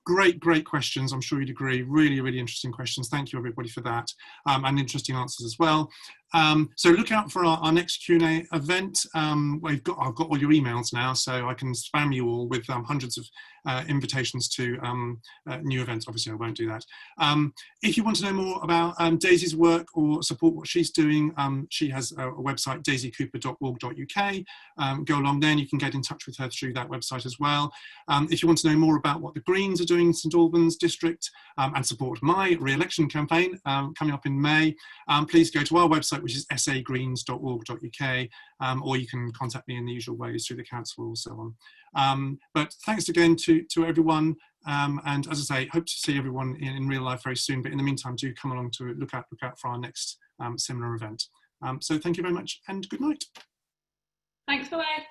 Great questions, I'm sure you'd agree. Really, really interesting questions. Thank you, everybody, for that, and interesting answers as well. So look out for our next Q&A event. I've got all your emails now, so I can spam you all with hundreds of invitations to new events. Obviously, I won't do that. If you want to know more about Daisy's work or support what she's doing, she has a website, daisycooper.org.uk. Go along there and you can get in touch with her through that website as well. If you want to know more about what the Greens are doing in St Albans District and support my re-election campaign coming up in May, please go to our website, which is sagreens.org.uk, or you can contact me in the usual ways through the council or so on. But thanks again to everyone, and as I say, hope to see everyone in real life very soon. But in the meantime, do come along to look out for our next similar event. So thank you very much and good night. Thanks, bye.